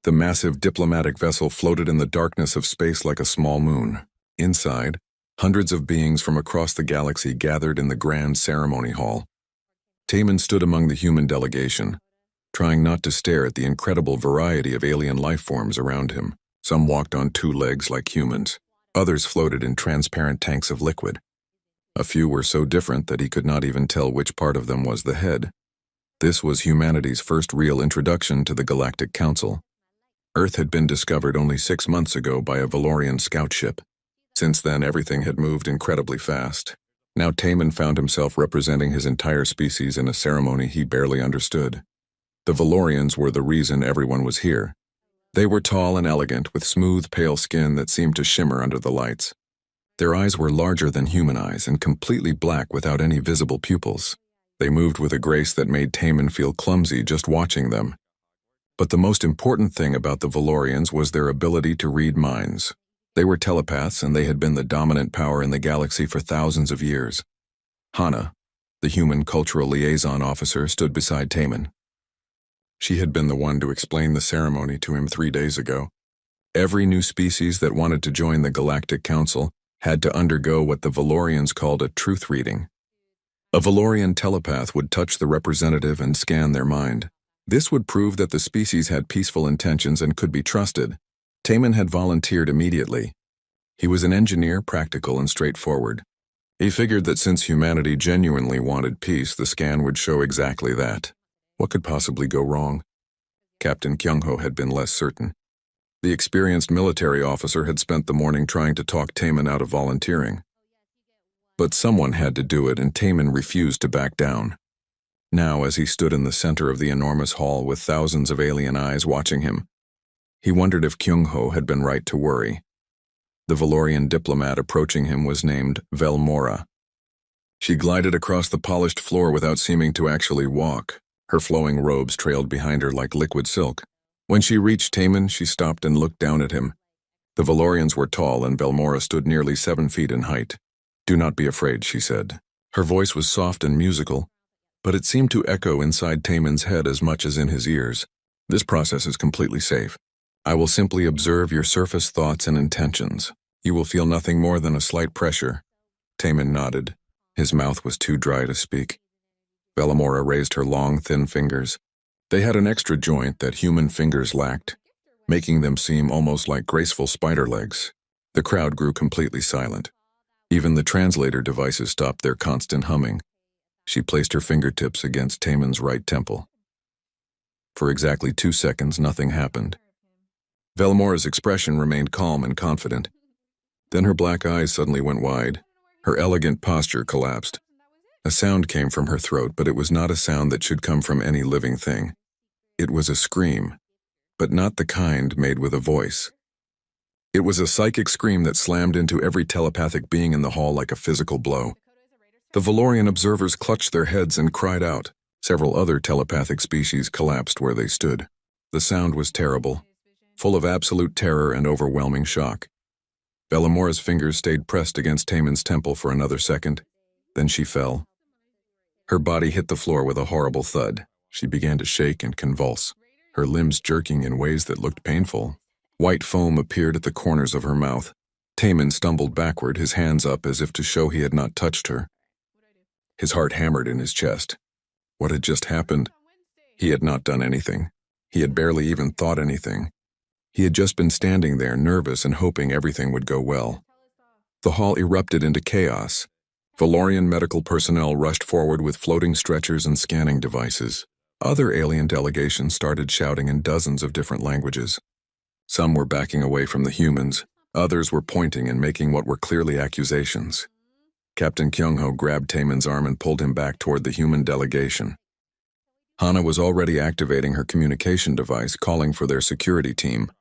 The massive diplomatic vessel floated in the darkness of space like a small moon. Inside, hundreds of beings from across the galaxy gathered in the grand ceremony hall. Taman stood among the human delegation, trying not to stare at the incredible variety of alien life forms around him. Some walked on two legs like humans. Others floated in transparent tanks of liquid. A few were so different that he could not even tell which part of them was the head. This was humanity's first real introduction to the Galactic Council. Earth had been discovered only 6 months ago by a Valorian scout ship. Since then, everything had moved incredibly fast. Now Taman found himself representing his entire species in a ceremony he barely understood. The Valorians were the reason everyone was here. They were tall and elegant, with smooth, pale skin that seemed to shimmer under the lights. Their eyes were larger than human eyes and completely black without any visible pupils. They moved with a grace that made Taman feel clumsy just watching them. But the most important thing about the Valorians was their ability to read minds. They were telepaths, and they had been the dominant power in the galaxy for thousands of years. Hana, the human cultural liaison officer, stood beside Taman. She had been the one to explain the ceremony to him 3 days ago. Every new species that wanted to join the Galactic Council had to undergo what the Valorians called a truth reading. A Valorian telepath would touch the representative and scan their mind. This would prove that the species had peaceful intentions and could be trusted. Taman had volunteered immediately. He was an engineer, practical and straightforward. He figured that since humanity genuinely wanted peace, the scan would show exactly that. What could possibly go wrong? Captain Kyung-ho had been less certain. The experienced military officer had spent the morning trying to talk Taman out of volunteering. But someone had to do it, and Taman refused to back down. Now, as he stood in the center of the enormous hall with thousands of alien eyes watching him, he wondered if Kyung-ho had been right to worry. The Valorian diplomat approaching him was named Velmora. She glided across the polished floor without seeming to actually walk. Her flowing robes trailed behind her like liquid silk. When she reached Taman, she stopped and looked down at him. The Valorians were tall, and Velmora stood nearly 7 feet in height. "Do not be afraid," she said. Her voice was soft and musical, but it seemed to echo inside Taman's head as much as in his ears. "This process is completely safe. I will simply observe your surface thoughts and intentions. You will feel nothing more than a slight pressure." Taman nodded. His mouth was too dry to speak. Velmora raised her long, thin fingers. They had an extra joint that human fingers lacked, making them seem almost like graceful spider legs. The crowd grew completely silent. Even the translator devices stopped their constant humming. She placed her fingertips against Taman's right temple. For exactly 2 seconds, nothing happened. Velmora's expression remained calm and confident. Then her black eyes suddenly went wide. Her elegant posture collapsed. A sound came from her throat, but it was not a sound that should come from any living thing. It was a scream, but not the kind made with a voice. It was a psychic scream that slammed into every telepathic being in the hall like a physical blow. The Valorian observers clutched their heads and cried out. Several other telepathic species collapsed where they stood. The sound was terrible, full of absolute terror and overwhelming shock. Velmora's fingers stayed pressed against Taman's temple for another second. Then she fell. Her body hit the floor with a horrible thud. She began to shake and convulse, her limbs jerking in ways that looked painful. White foam appeared at the corners of her mouth. Taman stumbled backward, his hands up as if to show he had not touched her. His heart hammered in his chest. What had just happened? He had not done anything. He had barely even thought anything. He had just been standing there, nervous and hoping everything would go well. The hall erupted into chaos. Valorian medical personnel rushed forward with floating stretchers and scanning devices. Other alien delegations started shouting in dozens of different languages. Some were backing away from the humans. Others were pointing and making what were clearly accusations. Captain Kyung-ho grabbed Taman's arm and pulled him back toward the human delegation. Hana was already activating her communication device, calling for their security team.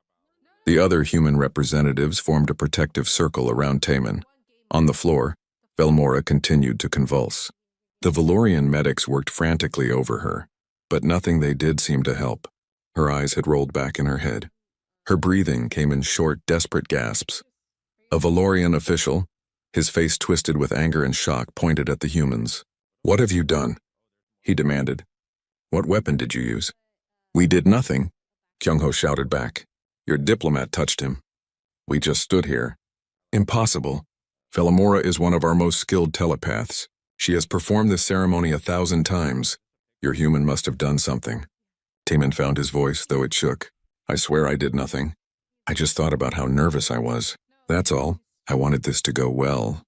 The other human representatives formed a protective circle around Taman. On the floor, Velmora continued to convulse. The Valorian medics worked frantically over her, but nothing they did seemed to help. Her eyes had rolled back in her head. Her breathing came in short, desperate gasps. A Valorian official, his face twisted with anger and shock, pointed at the humans. "What have you done?" he demanded. "What weapon did you use?" "We did nothing. Kyung-ho shouted back. Your diplomat touched him. We just stood here. Impossible. Velomora is one of our most skilled telepaths. She has performed this ceremony 1,000 times. Your human must have done something. Taemin found his voice, though it shook. I swear I did nothing. I just thought about how nervous I was. That's all. I wanted this to go well.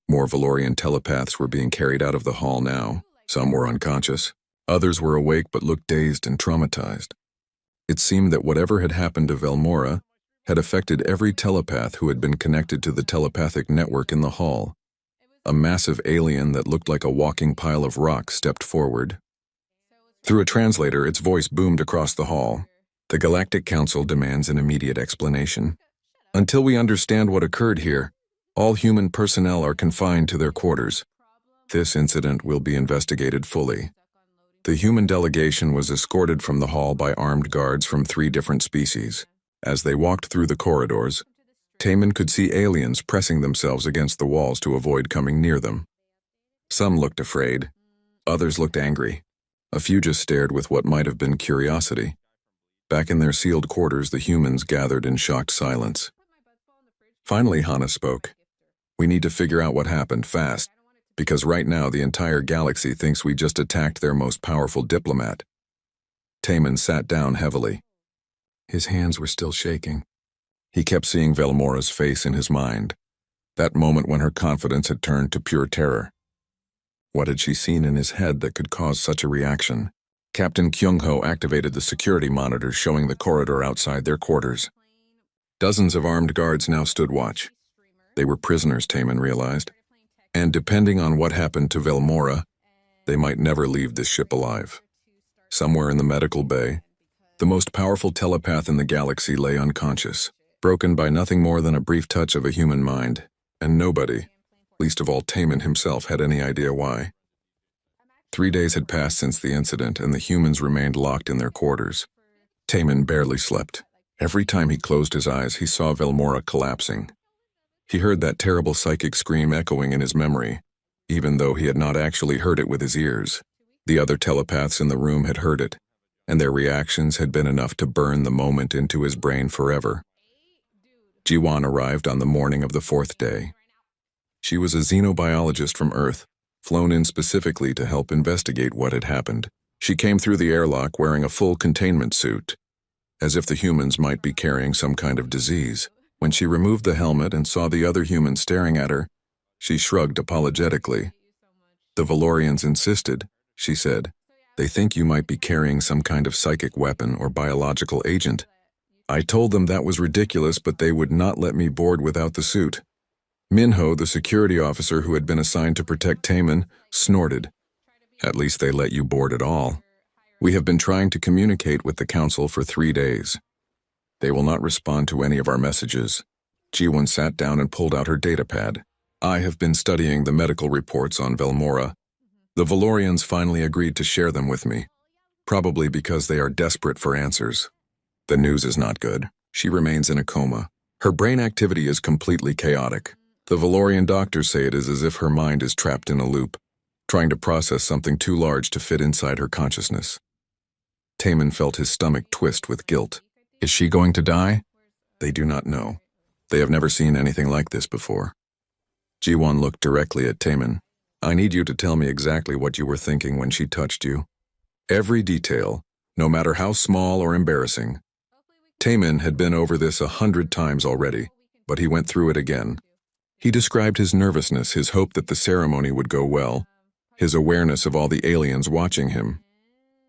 More Valorian telepaths were being carried out of the hall now. Some were unconscious. Others were awake but looked dazed and traumatized. It seemed that whatever had happened to Velmora had affected every telepath who had been connected to the telepathic network in the hall. A massive alien that looked like a walking pile of rock stepped forward. Through a translator, its voice boomed across the hall. The Galactic Council demands an immediate explanation. Until we understand what occurred here, all human personnel are confined to their quarters. This incident will be investigated fully. The human delegation was escorted from the hall by armed guards from 3 different species. As they walked through the corridors, Taemin could see aliens pressing themselves against the walls to avoid coming near them. Some looked afraid. Others looked angry. A few just stared with what might have been curiosity. Back in their sealed quarters, the humans gathered in shocked silence. Finally, Hana spoke. We need to figure out what happened fast, because right now the entire galaxy thinks we just attacked their most powerful diplomat. Taemin sat down heavily. His hands were still shaking. He kept seeing Velmora's face in his mind, that moment when her confidence had turned to pure terror. What had she seen in his head that could cause such a reaction? Captain Kyung-ho activated the security monitors showing the corridor outside their quarters. Dozens of armed guards now stood watch. They were prisoners, Taemin realized. And depending on what happened to Velmora, they might never leave this ship alive. Somewhere in the medical bay, the most powerful telepath in the galaxy lay unconscious, broken by nothing more than a brief touch of a human mind, and nobody, least of all Taemin himself, had any idea why. 3 days had passed since the incident, and the humans remained locked in their quarters. Taemin barely slept. Every time he closed his eyes, he saw Velmora collapsing. He heard that terrible psychic scream echoing in his memory, even though he had not actually heard it with his ears. The other telepaths in the room had heard it, and their reactions had been enough to burn the moment into his brain forever. Jiwon arrived on the morning of the 4th day. She was a xenobiologist from Earth, flown in specifically to help investigate what had happened. She came through the airlock wearing a full containment suit, as if the humans might be carrying some kind of disease. When she removed the helmet and saw the other humans staring at her, she shrugged apologetically. The Valorians insisted, she said. They think you might be carrying some kind of psychic weapon or biological agent. I told them that was ridiculous, but they would not let me board without the suit. Minho, the security officer who had been assigned to protect Taemin, snorted. At least they let you board at all. We have been trying to communicate with the council for 3 days. They will not respond to any of our messages. Jiwon sat down and pulled out her datapad. I have been studying the medical reports on Velmora. The Valorians finally agreed to share them with me, probably because they are desperate for answers. The news is not good. She remains in a coma. Her brain activity is completely chaotic. The Valorian doctors say it is as if her mind is trapped in a loop, trying to process something too large to fit inside her consciousness. Taemin felt his stomach twist with guilt. Is she going to die? They do not know. They have never seen anything like this before. Jiwon looked directly at Taemin. I need you to tell me exactly what you were thinking when she touched you. Every detail, no matter how small or embarrassing. Taemin had been over this 100 times already, but he went through it again. He described his nervousness, his hope that the ceremony would go well, his awareness of all the aliens watching him.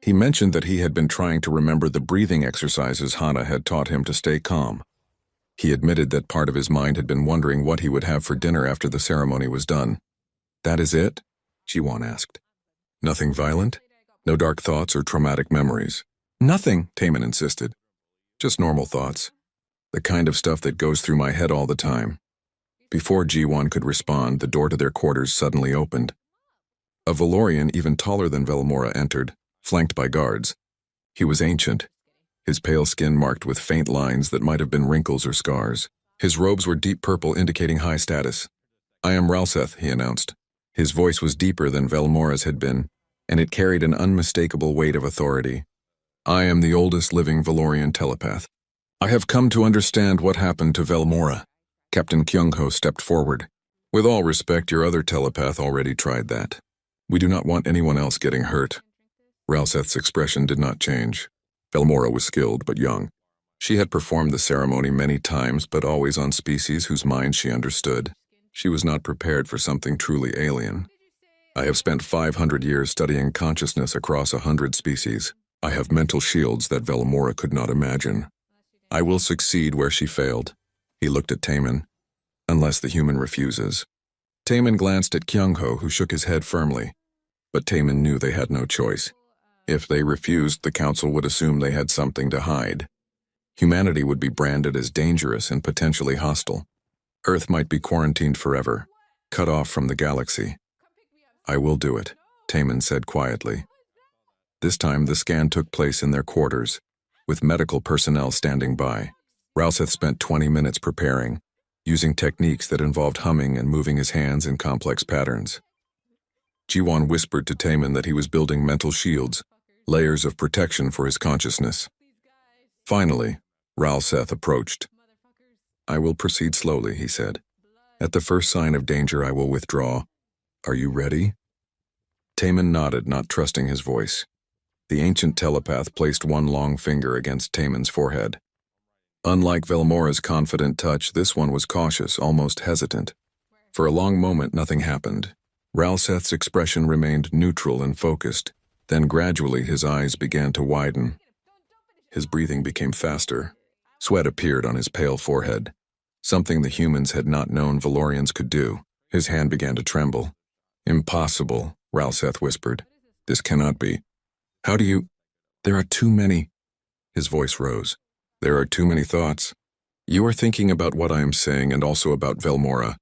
He mentioned that he had been trying to remember the breathing exercises Hana had taught him to stay calm. He admitted that part of his mind had been wondering what he would have for dinner after the ceremony was done. That is it? Jiwon asked. Nothing violent? No dark thoughts or traumatic memories? Nothing, Taemin insisted. Just normal thoughts. The kind of stuff that goes through my head all the time. Before Jiwon could respond, the door to their quarters suddenly opened. A Valorian even taller than Velmora entered, flanked by guards. He was ancient, his pale skin marked with faint lines that might have been wrinkles or scars. His robes were deep purple, indicating high status. I am Ralseth, he announced. His voice was deeper than Velmora's had been, and it carried an unmistakable weight of authority. I am the oldest living Valorian telepath. I have come to understand what happened to Velmora. Captain Kyung-ho stepped forward. With all respect, your other telepath already tried that. We do not want anyone else getting hurt. Ralseth's expression did not change. Velmora was skilled but young. She had performed the ceremony many times, but always on species whose minds she understood. She was not prepared for something truly alien. I have spent 500 years studying consciousness across 100 species. I have mental shields that Velmora could not imagine. I will succeed where she failed. He looked at Taemin. Unless the human refuses. Taemin glanced at Kyung-ho, who shook his head firmly. But Taemin knew they had no choice. If they refused, the council would assume they had something to hide. Humanity would be branded as dangerous and potentially hostile. Earth might be quarantined forever, cut off from the galaxy. I will do it, Taemin said quietly. This time the scan took place in their quarters, with medical personnel standing by. Ralseth spent 20 minutes preparing, using techniques that involved humming and moving his hands in complex patterns. Jiwon whispered to Taemin that he was building mental shields, layers of protection for his consciousness. Finally, Ralseth approached. I will proceed slowly, he said. At the first sign of danger, I will withdraw. Are you ready? Taemin nodded, not trusting his voice. The ancient telepath placed one long finger against Taemin's forehead. Unlike Velmora's confident touch, this one was cautious, almost hesitant. For a long moment, nothing happened. Ralseth's expression remained neutral and focused. Then gradually his eyes began to widen. His breathing became faster. Sweat appeared on his pale forehead, something the humans had not known Valorians could do. His hand began to tremble. Impossible, Ralseth whispered. This cannot be. How do you... There are too many... His voice rose. There are too many thoughts. You are thinking about what I am saying, and also about Velmora,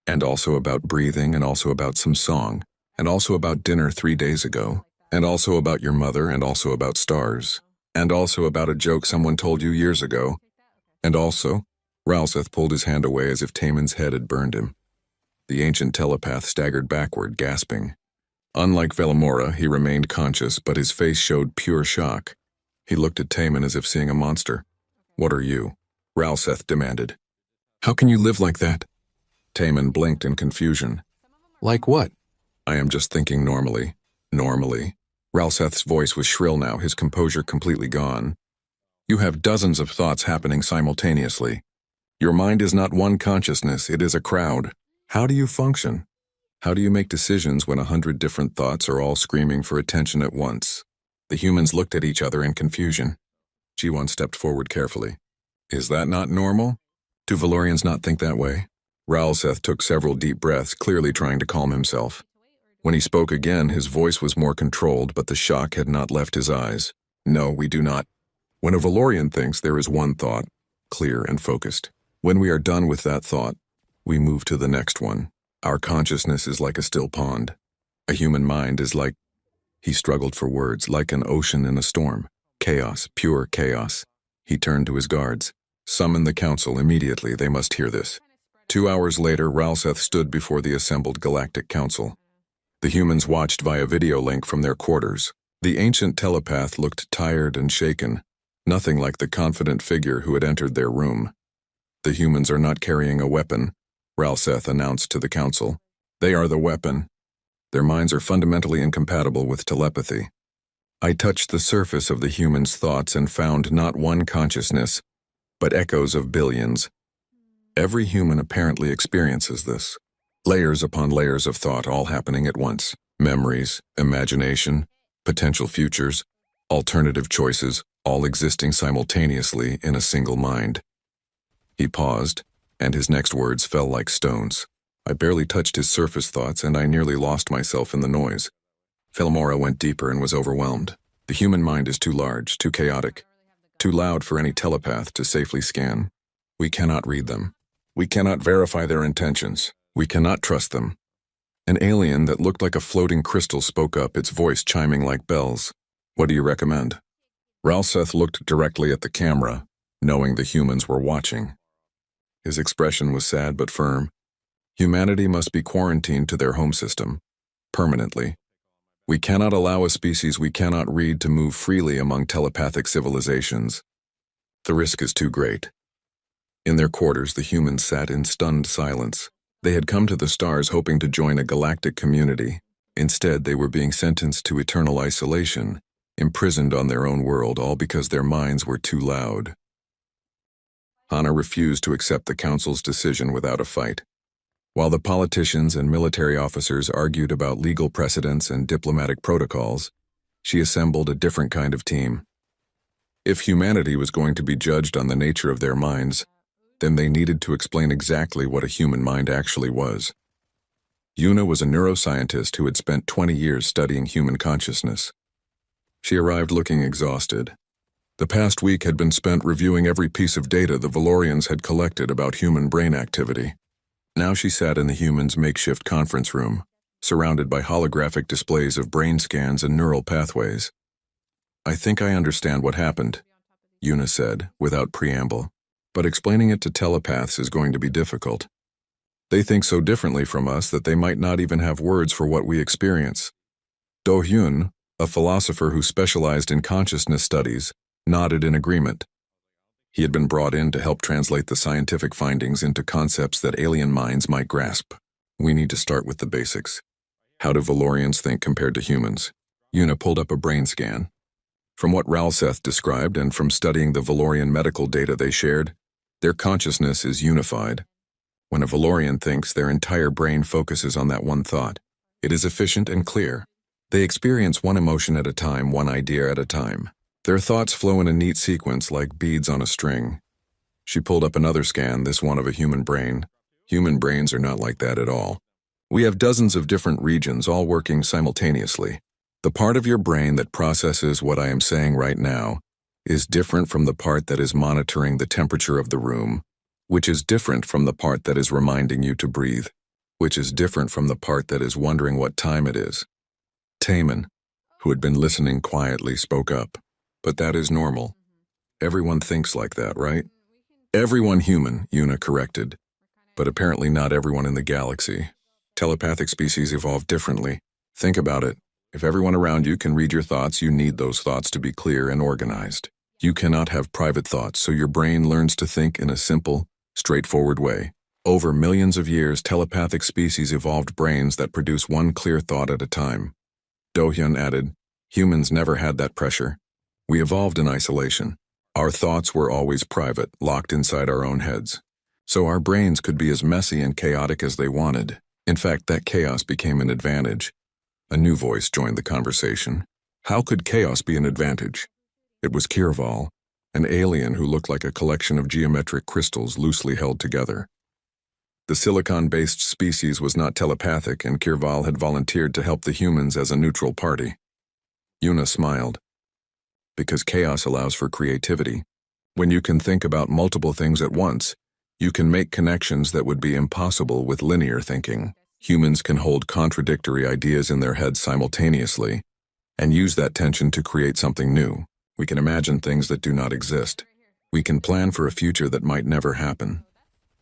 and also about breathing, and also about some song, and also about dinner 3 days ago, and also about your mother, and also about stars, and also about a joke someone told you years ago, and also... Ralseth pulled his hand away as if Taemin's head had burned him. The ancient telepath staggered backward, gasping. Unlike Velmora, he remained conscious, but his face showed pure shock. He looked at Taemin as if seeing a monster. What are you? Ralseth demanded. How can you live like that? Taemin blinked in confusion. Like what? I am just thinking normally. Normally? Ralseth's voice was shrill now, his composure completely gone. You have dozens of thoughts happening simultaneously. Your mind is not one consciousness, it is a crowd. How do you function? How do you make decisions when 100 different thoughts are all screaming for attention at once? The humans looked at each other in confusion. Jiwon stepped forward carefully. Is that not normal? Do Valorians not think that way? Ralseth took several deep breaths, clearly trying to calm himself. When he spoke again, his voice was more controlled, but the shock had not left his eyes. No, we do not. When a Valorian thinks, there is one thought, clear and focused. When we are done with that thought, we move to the next one. Our consciousness is like a still pond. A human mind is like... He struggled for words, like an ocean in a storm. Chaos, pure chaos. He turned to his guards. Summon the council immediately, they must hear this. 2 hours later, Ralseth stood before the assembled Galactic Council. The humans watched via video link from their quarters. The ancient telepath looked tired and shaken, nothing like the confident figure who had entered their room. The humans are not carrying a weapon, Ralseth announced to the council. They are the weapon. Their minds are fundamentally incompatible with telepathy. I touched the surface of the humans' thoughts and found not one consciousness, but echoes of billions. Every human apparently experiences this. Layers upon layers of thought all happening at once. Memories, imagination, potential futures, alternative choices, all existing simultaneously in a single mind. He paused, and his next words fell like stones. I barely touched his surface thoughts, and I nearly lost myself in the noise. Velmora went deeper and was overwhelmed. The human mind is too large, too chaotic, too loud for any telepath to safely scan. We cannot read them. We cannot verify their intentions. We cannot trust them. An alien that looked like a floating crystal spoke up, its voice chiming like bells. What do you recommend? Ralseth looked directly at the camera, knowing the humans were watching. His expression was sad but firm. Humanity must be quarantined to their home system, permanently. We cannot allow a species we cannot read to move freely among telepathic civilizations. The risk is too great. In their quarters, the humans sat in stunned silence. They had come to the stars hoping to join a galactic community. Instead, they were being sentenced to eternal isolation, imprisoned on their own world, all because their minds were too loud. Hannah refused to accept the council's decision without a fight. While the politicians and military officers argued about legal precedents and diplomatic protocols, she assembled a different kind of team. If humanity was going to be judged on the nature of their minds, then they needed to explain exactly what a human mind actually was. Una was a neuroscientist who had spent 20 years studying human consciousness. She arrived looking exhausted. The past week had been spent reviewing every piece of data the Valorians had collected about human brain activity. Now she sat in the humans' makeshift conference room, surrounded by holographic displays of brain scans and neural pathways. "I think I understand what happened," Una said, without preamble, "but explaining it to telepaths is going to be difficult. They think so differently from us that they might not even have words for what we experience." Do Hyun, a philosopher who specialized in consciousness studies, nodded in agreement. He had been brought in to help translate the scientific findings into concepts that alien minds might grasp. "We need to start with the basics. How do Valorians think compared to humans?" Una pulled up a brain scan. From what Ralseth described and from studying the Valorian medical data they shared, their consciousness is unified. When a Valorian thinks, their entire brain focuses on that one thought. It is efficient and clear. They experience one emotion at a time, one idea at a time. Their thoughts flow in a neat sequence like beads on a string. She pulled up another scan, this one of a human brain. Human brains are not like that at all. We have dozens of different regions all working simultaneously. The part of your brain that processes what I am saying right now is different from the part that is monitoring the temperature of the room, which is different from the part that is reminding you to breathe, which is different from the part that is wondering what time it is. Taman, who had been listening quietly, spoke up. "But that is normal. Everyone thinks like that, right?" "Everyone human," Una corrected. "But apparently not everyone in the galaxy. Telepathic species evolve differently. Think about it. If everyone around you can read your thoughts, you need those thoughts to be clear and organized. You cannot have private thoughts, so your brain learns to think in a simple, straightforward way. Over millions of years, telepathic species evolved brains that produce one clear thought at a time." Do-hyun added, "Humans never had that pressure. We evolved in isolation. Our thoughts were always private, locked inside our own heads. So our brains could be as messy and chaotic as they wanted. In fact, that chaos became an advantage." A new voice joined the conversation. "How could chaos be an advantage?" It was Kirval, an alien who looked like a collection of geometric crystals loosely held together. The silicon-based species was not telepathic, and Kirval had volunteered to help the humans as a neutral party. Una smiled. "Because chaos allows for creativity. When you can think about multiple things at once, you can make connections that would be impossible with linear thinking. Humans can hold contradictory ideas in their heads simultaneously and use that tension to create something new. We can imagine things that do not exist. We can plan for a future that might never happen.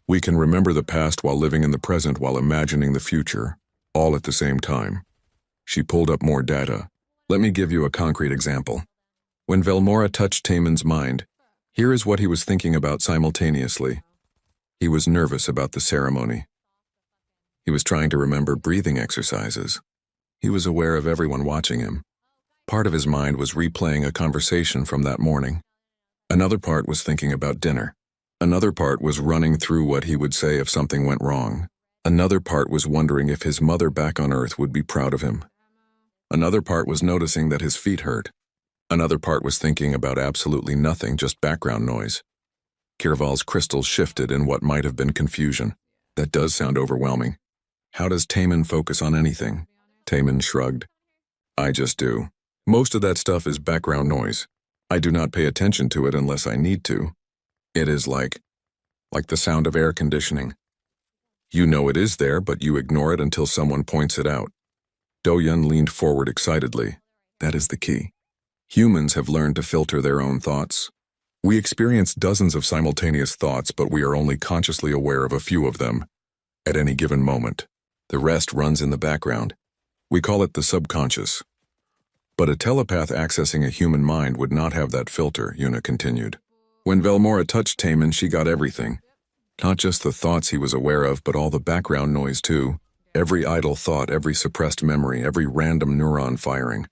We can remember the past while living in the present while imagining the future, all at the same time." She pulled up more data. "Let me give you a concrete example. When Velmora touched Taman's mind, here is what he was thinking about simultaneously. He was nervous about the ceremony. He was trying to remember breathing exercises. He was aware of everyone watching him. Part of his mind was replaying a conversation from that morning. Another part was thinking about dinner. Another part was running through what he would say if something went wrong. Another part was wondering if his mother back on Earth would be proud of him. Another part was noticing that his feet hurt. Another part was thinking about absolutely nothing, just background noise." Kirval's crystals shifted in what might have been confusion. "That does sound overwhelming. How does Taman focus on anything?" Taman shrugged. "I just do. Most of that stuff is background noise. I do not pay attention to it unless I need to. It is like the sound of air conditioning. You know it is there, but you ignore it until someone points it out." Do-hyun leaned forward excitedly. "That is the key. Humans have learned to filter their own thoughts. We experience dozens of simultaneous thoughts, but we are only consciously aware of a few of them at any given moment. The rest runs in the background. We call it the subconscious, But a telepath accessing a human mind would not have that filter, Una continued. When Velmora touched Taman, she got everything. Not just the thoughts he was aware of, but all the background noise too. Every idle thought, every suppressed memory, every random neuron firing.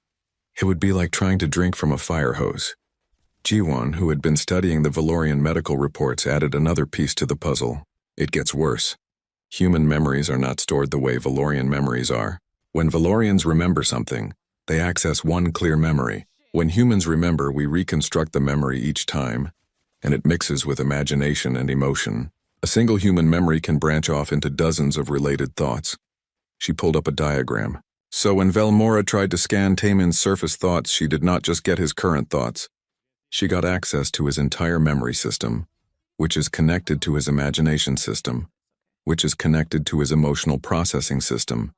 It would be like trying to drink from a fire hose. Jiwon, who had been studying the Valorian medical reports, added another piece to the puzzle. It gets worse. Human memories are not stored the way Valorian memories are. When Valorians remember something, they access one clear memory. When humans remember, we reconstruct the memory each time, and it mixes with imagination and emotion. A single human memory can branch off into dozens of related thoughts. She pulled up a diagram. So when Velmora tried to scan Taman's surface thoughts, she did not just get his current thoughts. She got access to his entire memory system, which is connected to his imagination system, which is connected to his emotional processing system,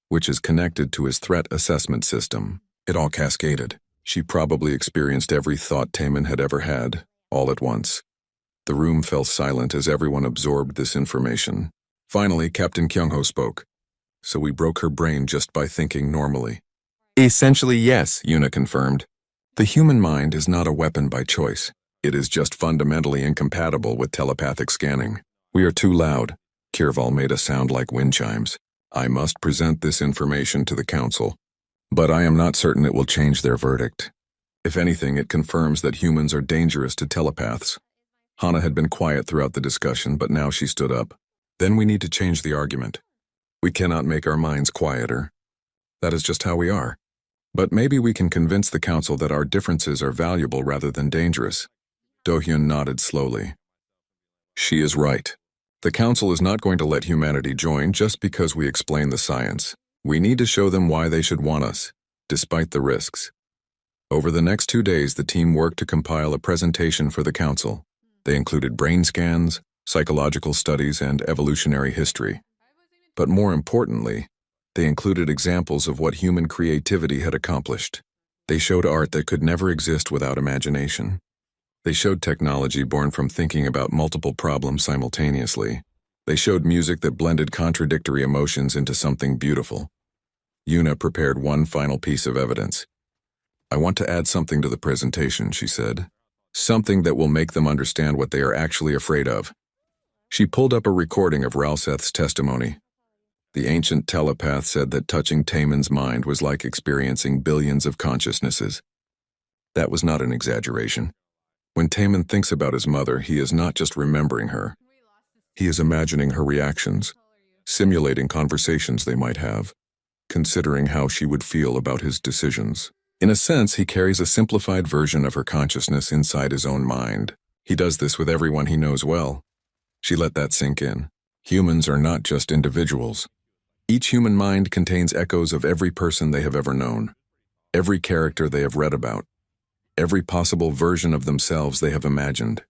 which is connected to his threat assessment system. It all cascaded. She probably experienced every thought Taman had ever had, all at once. The room fell silent as everyone absorbed this information. Finally, Captain Kyung-ho spoke. So we broke her brain just by thinking normally. Essentially, yes, Una confirmed. The human mind is not a weapon by choice. It is just fundamentally incompatible with telepathic scanning. We are too loud. Kirval made a sound like wind chimes. I must present this information to the council, but I am not certain it will change their verdict. If anything, it confirms that humans are dangerous to telepaths. Hana had been quiet throughout the discussion, but now she stood up. Then we need to change the argument. We cannot make our minds quieter. That is just how we are. But maybe we can convince the council that our differences are valuable rather than dangerous. Do-hyun nodded slowly. She is right. The council is not going to let humanity join just because we explain the science. We need to show them why they should want us, despite the risks. Over the next 2 days, the team worked to compile a presentation for the council. They included brain scans, psychological studies, and evolutionary history. But more importantly, they included examples of what human creativity had accomplished. They showed art that could never exist without imagination. They showed technology born from thinking about multiple problems simultaneously. They showed music that blended contradictory emotions into something beautiful. Una prepared one final piece of evidence. I want to add something to the presentation, she said. Something that will make them understand what they are actually afraid of. She pulled up a recording of Ralseth's testimony. The ancient telepath said that touching Taman's mind was like experiencing billions of consciousnesses. That was not an exaggeration. When Taman thinks about his mother, he is not just remembering her. He is imagining her reactions, simulating conversations they might have, considering how she would feel about his decisions. In a sense, he carries a simplified version of her consciousness inside his own mind. He does this with everyone he knows well. She let that sink in. Humans are not just individuals. Each human mind contains echoes of every person they have ever known, every character they have read about, every possible version of themselves they have imagined.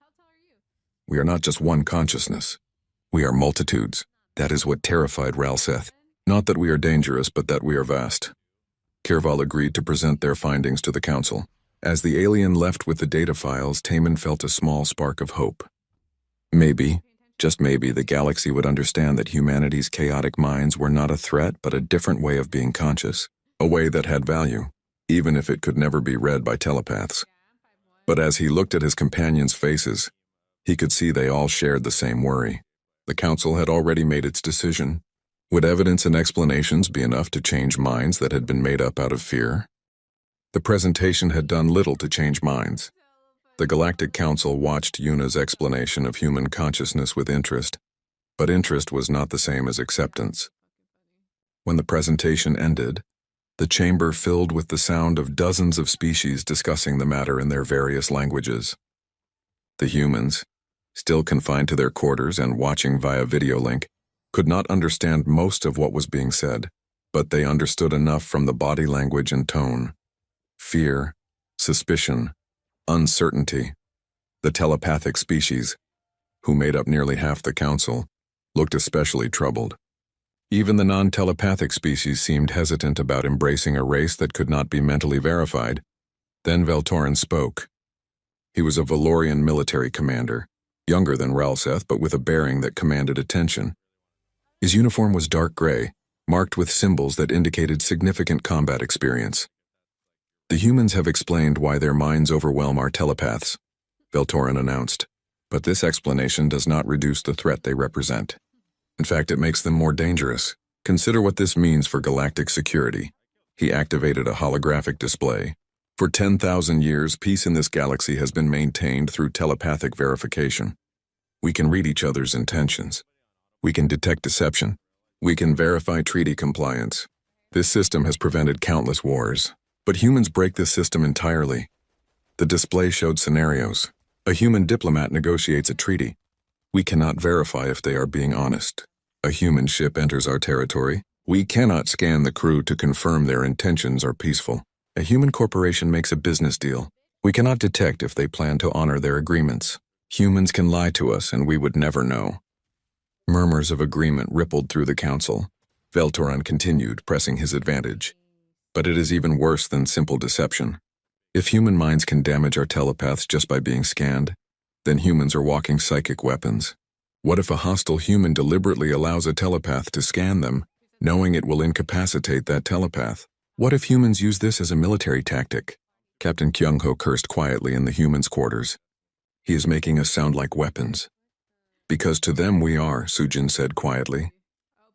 We are not just one consciousness. We are multitudes. That is what terrified Ralseth. Not that we are dangerous, but that we are vast. Kirval agreed to present their findings to the council. As the alien left with the data files, Taman felt a small spark of hope. Maybe, just maybe, the galaxy would understand that humanity's chaotic minds were not a threat, but a different way of being conscious, a way that had value, even if it could never be read by telepaths. But as he looked at his companions' faces, he could see they all shared the same worry. The council had already made its decision. Would evidence and explanations be enough to change minds that had been made up out of fear? The presentation had done little to change minds. The Galactic Council watched Yuna's explanation of human consciousness with interest, but interest was not the same as acceptance. When the presentation ended, the chamber filled with the sound of dozens of species discussing the matter in their various languages. The humans, still confined to their quarters and watching via video link, could not understand most of what was being said, but they understood enough from the body language and tone. Fear, suspicion, uncertainty. The telepathic species, who made up nearly half the council, looked especially troubled. Even the non-telepathic species seemed hesitant about embracing a race that could not be mentally verified. Then Veltorin spoke. He was a Valorian military commander, younger than Ralseth, but with a bearing that commanded attention. His uniform was dark gray, marked with symbols that indicated significant combat experience. The humans have explained why their minds overwhelm our telepaths, Veltorin announced. But this explanation does not reduce the threat they represent. In fact, it makes them more dangerous. Consider what this means for galactic security. He activated a holographic display. For 10,000 years, peace in this galaxy has been maintained through telepathic verification. We can read each other's intentions. We can detect deception. We can verify treaty compliance. This system has prevented countless wars. But humans break this system entirely. The display showed scenarios. A human diplomat negotiates a treaty. We cannot verify if they are being honest. A human ship enters our territory. We cannot scan the crew to confirm their intentions are peaceful. A human corporation makes a business deal. We cannot detect if they plan to honor their agreements. Humans can lie to us and we would never know. Murmurs of agreement rippled through the council. Veltorin continued, pressing his advantage. But it is even worse than simple deception. If human minds can damage our telepaths just by being scanned, then humans are walking psychic weapons. What if a hostile human deliberately allows a telepath to scan them, knowing it will incapacitate that telepath? What if humans use this as a military tactic? Captain Kyung-ho cursed quietly in the humans' quarters. He is making us sound like weapons. Because to them we are, Sujin said quietly.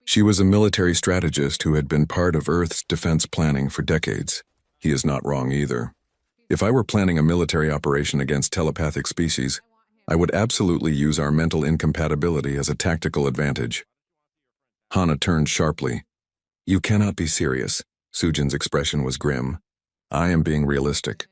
She was a military strategist who had been part of Earth's defense planning for decades. He is not wrong either. If I were planning a military operation against telepathic species, I would absolutely use our mental incompatibility as a tactical advantage. Hana turned sharply. You cannot be serious. Sujin's expression was grim. I am being realistic.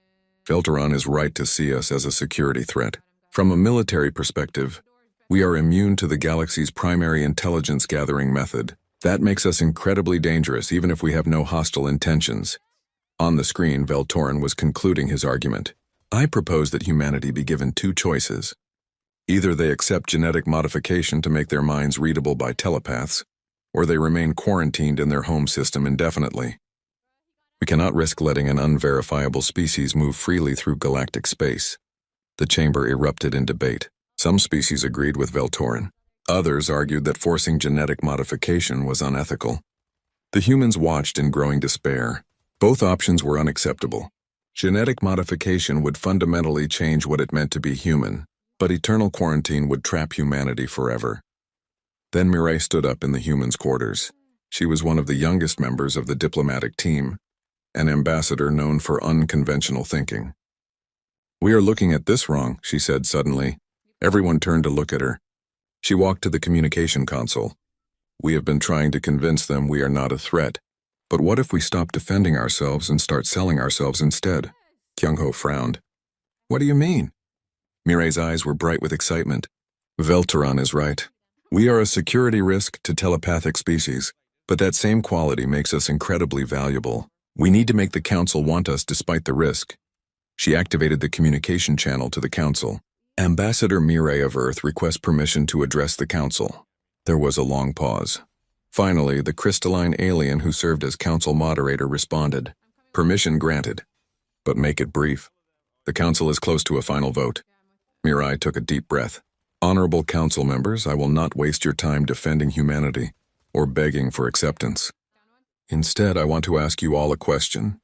Veltorin is right to see us as a security threat. From a military perspective, we are immune to the galaxy's primary intelligence-gathering method. That makes us incredibly dangerous even if we have no hostile intentions. On the screen, Veltorin was concluding his argument. I propose that humanity be given two choices. Either they accept genetic modification to make their minds readable by telepaths, or they remain quarantined in their home system indefinitely. We cannot risk letting an unverifiable species move freely through galactic space. The chamber erupted in debate. Some species agreed with Veltorin. Others argued that forcing genetic modification was unethical. The humans watched in growing despair. Both options were unacceptable. Genetic modification would fundamentally change what it meant to be human, but eternal quarantine would trap humanity forever. Then Mireille stood up in the humans' quarters. She was one of the youngest members of the diplomatic team, an ambassador known for unconventional thinking. We are looking at this wrong, she said suddenly. Everyone turned to look at her. She walked to the communication console. We have been trying to convince them we are not a threat. But what if we stop defending ourselves and start selling ourselves instead? Kyung-ho frowned. What do you mean? Mireille's eyes were bright with excitement. Veltorin is right. We are a security risk to telepathic species, but that same quality makes us incredibly valuable. We need to make the council want us despite the risk. She activated the communication channel to the council. Ambassador Mireille of Earth requests permission to address the council. There was a long pause. Finally, the crystalline alien who served as council moderator responded. Permission granted. But make it brief. The council is close to a final vote. Mireille took a deep breath. Honorable council members, I will not waste your time defending humanity or begging for acceptance. Instead, I want to ask you all a question.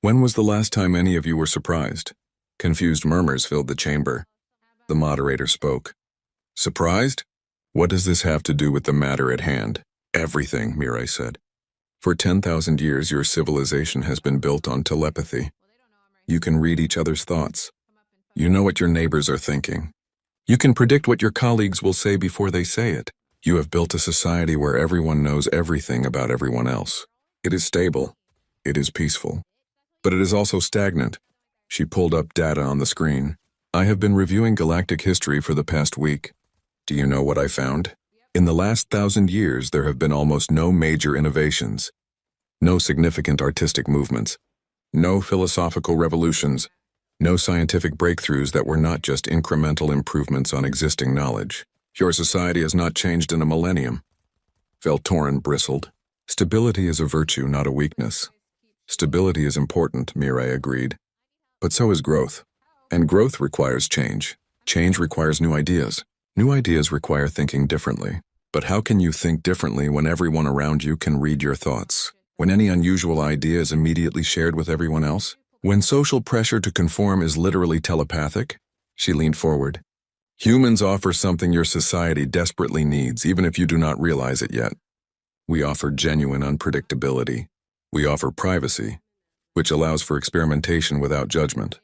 When was the last time any of you were surprised? Confused murmurs filled the chamber. The moderator spoke. Surprised? What does this have to do with the matter at hand? Everything, Mireille said. For 10,000 years, your civilization has been built on telepathy. You can read each other's thoughts. You know what your neighbors are thinking. You can predict what your colleagues will say before they say it. You have built a society where everyone knows everything about everyone else. It is stable. It is peaceful. But it is also stagnant. She pulled up data on the screen. I have been reviewing galactic history for the past week. Do you know what I found? In the last 1,000 years, there have been almost no major innovations, no significant artistic movements, no philosophical revolutions, no scientific breakthroughs that were not just incremental improvements on existing knowledge. Your society has not changed in a millennium. Veltorin bristled. Stability is a virtue, not a weakness. Stability is important, Mireille agreed. But so is growth. And growth requires change. Change requires new ideas. New ideas require thinking differently. But how can you think differently when everyone around you can read your thoughts? When any unusual idea is immediately shared with everyone else? When social pressure to conform is literally telepathic, she leaned forward. Humans offer something your society desperately needs, even if you do not realize it yet. We offer genuine unpredictability. We offer privacy, which allows for experimentation without judgment.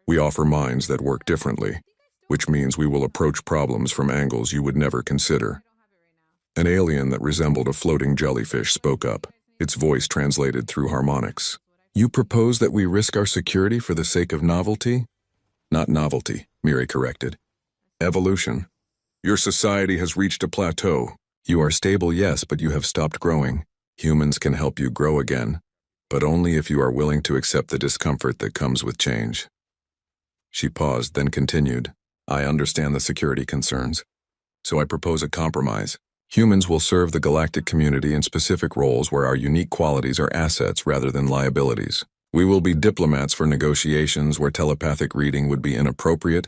We offer minds that work differently, which means we will approach problems from angles you would never consider. An alien that resembled a floating jellyfish spoke up, its voice translated through harmonics. You propose that we risk our security for the sake of novelty? Not novelty, Miri corrected. Evolution. Your society has reached a plateau. You are stable, yes, but you have stopped growing. Humans can help you grow again, but only if you are willing to accept the discomfort that comes with change. She paused, then continued. I understand the security concerns, so I propose a compromise. Humans will serve the galactic community in specific roles where our unique qualities are assets rather than liabilities. We will be diplomats for negotiations where telepathic reading would be inappropriate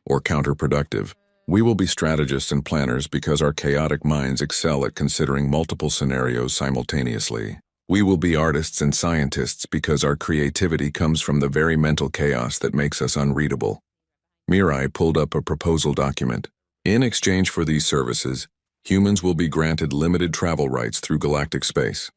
or counterproductive. We will be strategists and planners because our chaotic minds excel at considering multiple scenarios simultaneously. We will be artists and scientists because our creativity comes from the very mental chaos that makes us unreadable. Mirai pulled up a proposal document. In exchange for these services, humans will be granted limited travel rights through galactic space.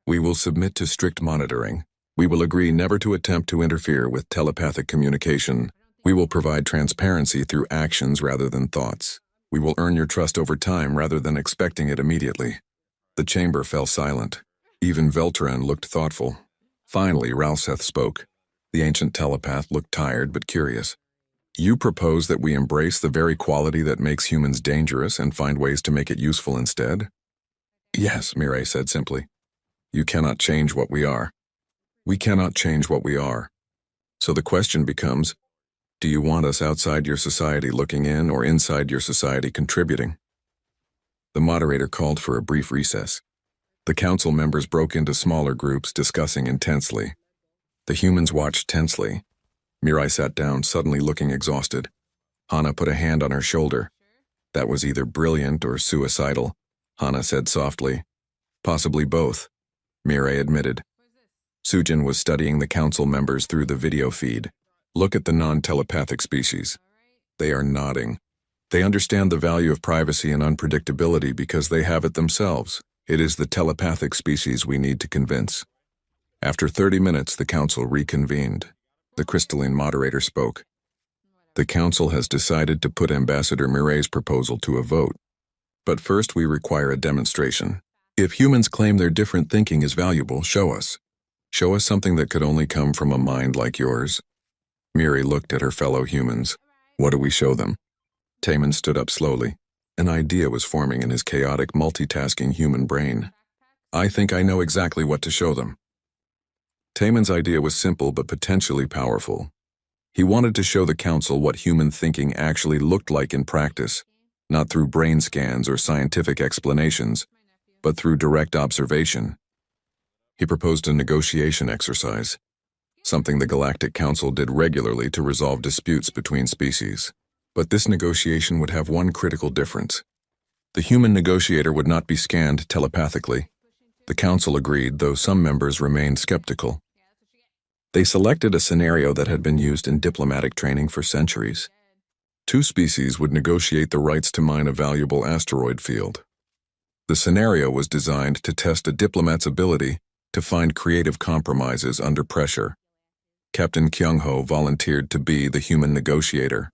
We will submit to strict monitoring. We will agree never to attempt to interfere with telepathic communication. We will provide transparency through actions rather than thoughts. We will earn your trust over time rather than expecting it immediately. The chamber fell silent. Even Veltran looked thoughtful. Finally, Ralseth spoke. The ancient telepath looked tired but curious. You propose that we embrace the very quality that makes humans dangerous and find ways to make it useful instead? Yes, Mirai said simply. You cannot change what we are. We cannot change what we are. So the question becomes, do you want us outside your society looking in or inside your society contributing? The moderator called for a brief recess. The council members broke into smaller groups, discussing intensely. The humans watched tensely. Mirai sat down, suddenly looking exhausted. Hana put a hand on her shoulder. That was either brilliant or suicidal, Hana said softly. Possibly both, Mirai admitted. Sujin was studying the council members through the video feed. Look at the non-telepathic species. They are nodding. They understand the value of privacy and unpredictability because they have it themselves. It is the telepathic species we need to convince. After 30 minutes, the council reconvened. The crystalline moderator spoke. The council has decided to put Ambassador Mirai's proposal to a vote. But first we require a demonstration. If humans claim their different thinking is valuable, show us. Show us something that could only come from a mind like yours. Miri looked at her fellow humans. What do we show them? Taman stood up slowly. An idea was forming in his chaotic, multitasking human brain. I think I know exactly what to show them. Taman's idea was simple but potentially powerful. He wanted to show the council what human thinking actually looked like in practice, not through brain scans or scientific explanations, but through direct observation. He proposed a negotiation exercise, something the Galactic Council did regularly to resolve disputes between species. But this negotiation would have one critical difference. The human negotiator would not be scanned telepathically. The council agreed, though some members remained skeptical. They selected a scenario that had been used in diplomatic training for centuries. Two species would negotiate the rights to mine a valuable asteroid field. The scenario was designed to test a diplomat's ability to find creative compromises under pressure. Captain Kyung-ho volunteered to be the human negotiator.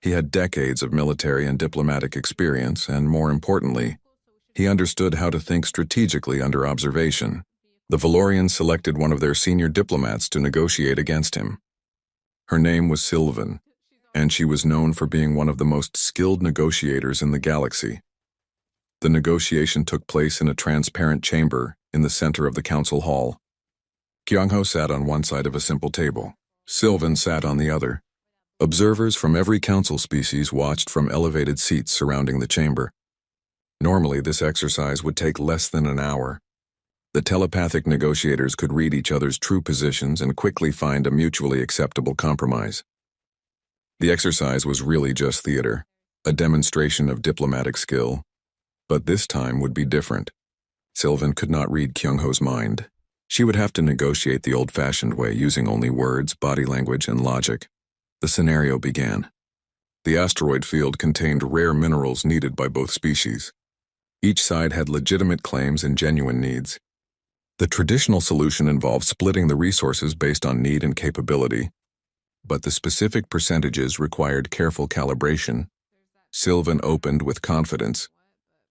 He had decades of military and diplomatic experience, and more importantly, he understood how to think strategically under observation. The Valorians selected one of their senior diplomats to negotiate against him. Her name was Sylvan, and she was known for being one of the most skilled negotiators in the galaxy. The negotiation took place in a transparent chamber in the center of the council hall. Kyung-ho sat on one side of a simple table. Sylvan sat on the other. Observers from every council species watched from elevated seats surrounding the chamber. Normally, this exercise would take less than an hour. The telepathic negotiators could read each other's true positions and quickly find a mutually acceptable compromise. The exercise was really just theater, a demonstration of diplomatic skill. But this time would be different. Sylvan could not read Kyung-ho's mind. She would have to negotiate the old-fashioned way using only words, body language, and logic. The scenario began. The asteroid field contained rare minerals needed by both species. Each side had legitimate claims and genuine needs. The traditional solution involved splitting the resources based on need and capability, but the specific percentages required careful calibration. Sylvan opened with confidence,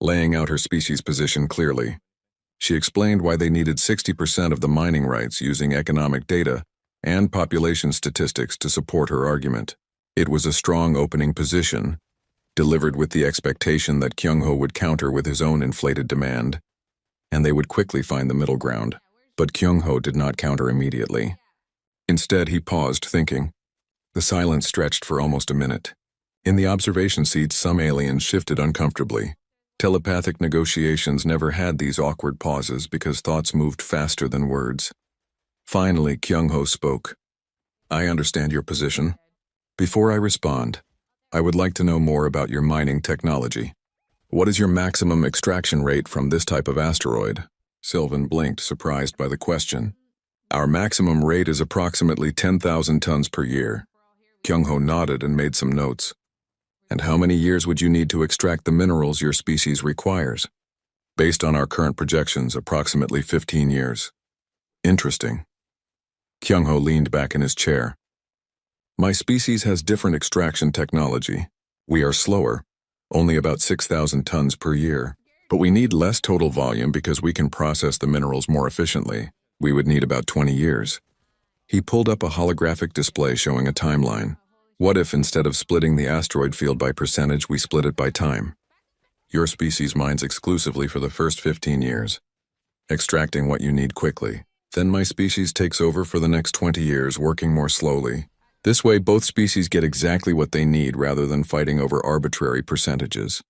laying out her species' position clearly. She explained why they needed 60% of the mining rights using economic data and population statistics to support her argument. It was a strong opening position, delivered with the expectation that Kyung-ho would counter with his own inflated demand, and they would quickly find the middle ground. But Kyung-ho did not counter immediately. Instead, he paused, thinking. The silence stretched for almost a minute. In the observation seats, some aliens shifted uncomfortably. Telepathic negotiations never had these awkward pauses because thoughts moved faster than words. Finally, Kyung-ho spoke. I understand your position. Before I respond, I would like to know more about your mining technology. What is your maximum extraction rate from this type of asteroid? Sylvan blinked, surprised by the question. Our maximum rate is approximately 10,000 tons per year. Kyung-ho nodded and made some notes. And how many years would you need to extract the minerals your species requires? Based on our current projections, approximately 15 years. Interesting. Kyung-ho leaned back in his chair. My species has different extraction technology. We are slower, only about 6,000 tons per year. But we need less total volume because we can process the minerals more efficiently. We would need about 20 years. He pulled up a holographic display showing a timeline. What if instead of splitting the asteroid field by percentage, we split it by time? Your species mines exclusively for the first 15 years, extracting what you need quickly. Then my species takes over for the next 20 years, working more slowly. This way, both species get exactly what they need rather than fighting over arbitrary percentages.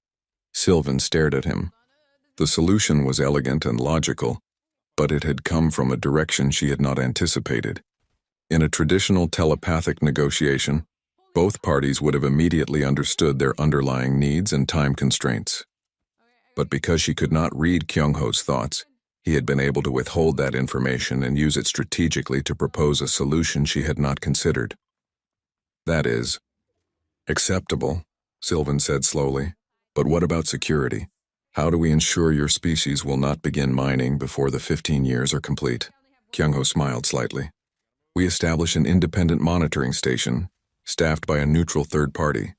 Sylvan stared at him. The solution was elegant and logical, but it had come from a direction she had not anticipated. In a traditional telepathic negotiation, both parties would have immediately understood their underlying needs and time constraints. But because she could not read Kyung-ho's thoughts, he had been able to withhold that information and use it strategically to propose a solution she had not considered. That is acceptable, Sylvan said slowly. But what about security? How do we ensure your species will not begin mining before the 15 years are complete? Kyung-ho smiled slightly. We establish an independent monitoring station, staffed by a neutral third party.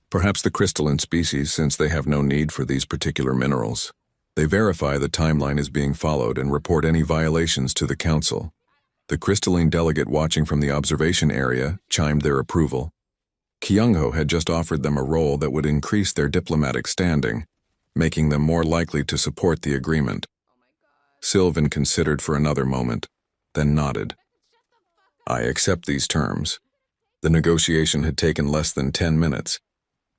Perhaps the crystalline species, since they have no need for these particular minerals. They verify the timeline is being followed and report any violations to the council. The crystalline delegate watching from the observation area chimed their approval. Kyung-ho had just offered them a role that would increase their diplomatic standing, making them more likely to support the agreement. Sylvan considered for another moment, then nodded. I accept these terms. The negotiation had taken less than 10 minutes.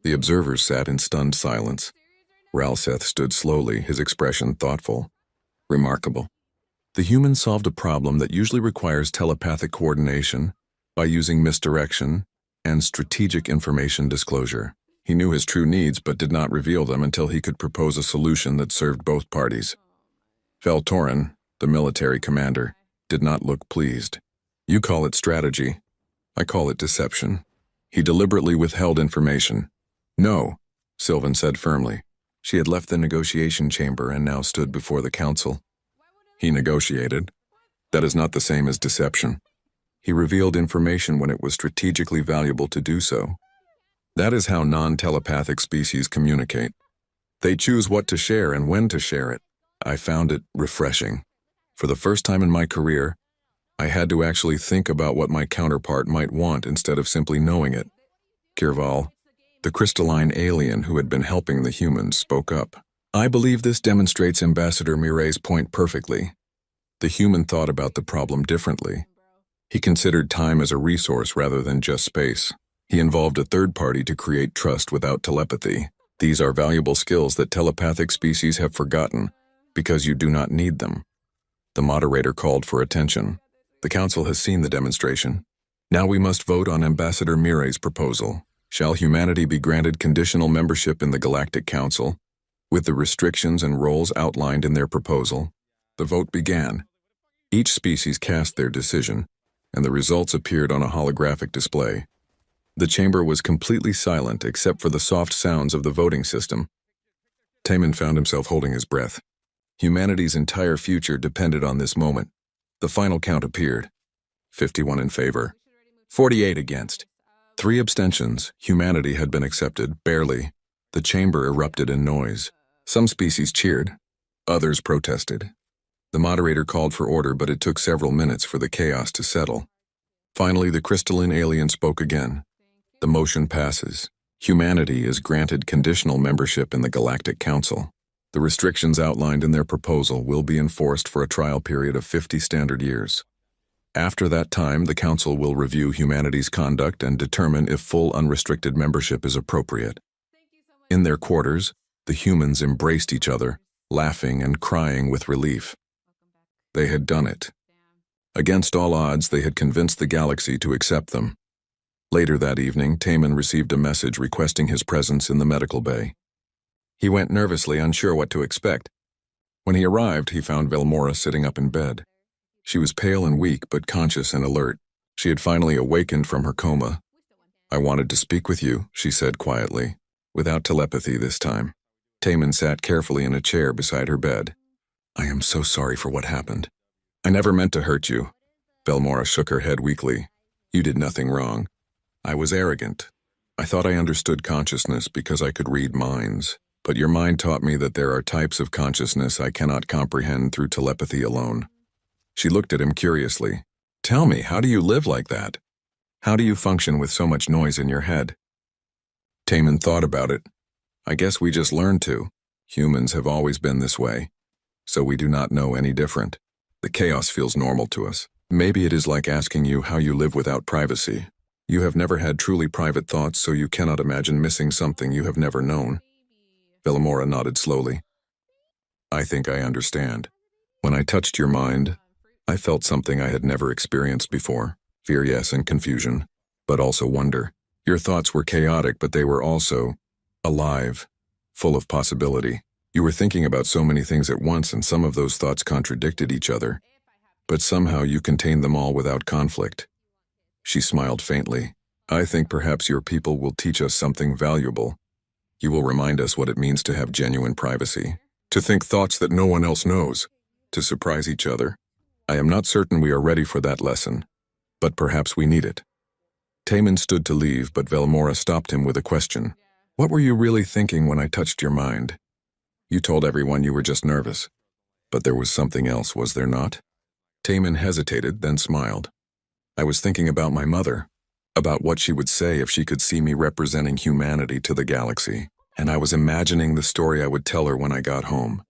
The observers sat in stunned silence. Ralseth stood slowly, his expression thoughtful. Remarkable. The humans solved a problem that usually requires telepathic coordination by using misdirection and strategic information disclosure. He knew his true needs but did not reveal them until he could propose a solution that served both parties. Veltorin, the military commander, did not look pleased. You call it strategy. I call it deception. He deliberately withheld information. No, Sylvan said firmly. She had left the negotiation chamber and now stood before the council. He negotiated. That is not the same as deception. He revealed information when it was strategically valuable to do so. That is how non-telepathic species communicate. They choose what to share and when to share it. I found it refreshing. For the first time in my career, I had to actually think about what my counterpart might want instead of simply knowing it. Kirval, the crystalline alien who had been helping the humans, spoke up. I believe this demonstrates Ambassador Mireille's point perfectly. The human thought about the problem differently. He considered time as a resource rather than just space. He involved a third party to create trust without telepathy. These are valuable skills that telepathic species have forgotten because you do not need them. The moderator called for attention. The council has seen the demonstration. Now we must vote on Ambassador Mireille's proposal. Shall humanity be granted conditional membership in the Galactic Council, with the restrictions and roles outlined in their proposal? The vote began. Each species cast their decision, and the results appeared on a holographic display. The chamber was completely silent except for the soft sounds of the voting system. Taman found himself holding his breath. Humanity's entire future depended on this moment. The final count appeared. 51 in favor, 48 against. 3 abstentions. Humanity had been accepted, barely. The chamber erupted in noise. Some species cheered. Others protested. The moderator called for order, but it took several minutes for the chaos to settle. Finally, the crystalline alien spoke again. The motion passes. Humanity is granted conditional membership in the Galactic Council. The restrictions outlined in their proposal will be enforced for a trial period of 50 standard years. After that time, the Council will review humanity's conduct and determine if full unrestricted membership is appropriate. In their quarters, the humans embraced each other, laughing and crying with relief. They had done it. Against all odds, they had convinced the galaxy to accept them. Later that evening, Taman received a message requesting his presence in the medical bay. He went nervously, unsure what to expect. When he arrived, he found Velmora sitting up in bed. She was pale and weak, but conscious and alert. She had finally awakened from her coma. "I wanted to speak with you," she said quietly, without telepathy this time. Taman sat carefully in a chair beside her bed. "I am so sorry for what happened. I never meant to hurt you." Velmora shook her head weakly. "You did nothing wrong. I was arrogant. I thought I understood consciousness because I could read minds. But your mind taught me that there are types of consciousness I cannot comprehend through telepathy alone." She looked at him curiously. "Tell me, how do you live like that? How do you function with so much noise in your head?" Taman thought about it. "I guess we just learned to. Humans have always been this way, so we do not know any different. The chaos feels normal to us. Maybe it is like asking you how you live without privacy. You have never had truly private thoughts, so you cannot imagine missing something you have never known." Velmora nodded slowly. "I think I understand. When I touched your mind, I felt something I had never experienced before. Fear, yes, and confusion, but also wonder. Your thoughts were chaotic, but they were also alive, full of possibility. You were thinking about so many things at once, and some of those thoughts contradicted each other. But somehow you contained them all without conflict." She smiled faintly. "I think perhaps your people will teach us something valuable. You will remind us what it means to have genuine privacy, to think thoughts that no one else knows, to surprise each other. I am not certain we are ready for that lesson, but perhaps we need it." Taman stood to leave, but Velmora stopped him with a question. "What were you really thinking when I touched your mind? You told everyone you were just nervous. But there was something else, was there not?" Taman hesitated, then smiled. "I was thinking about my mother, about what she would say if she could see me representing humanity to the galaxy, and I was imagining the story I would tell her when I got home.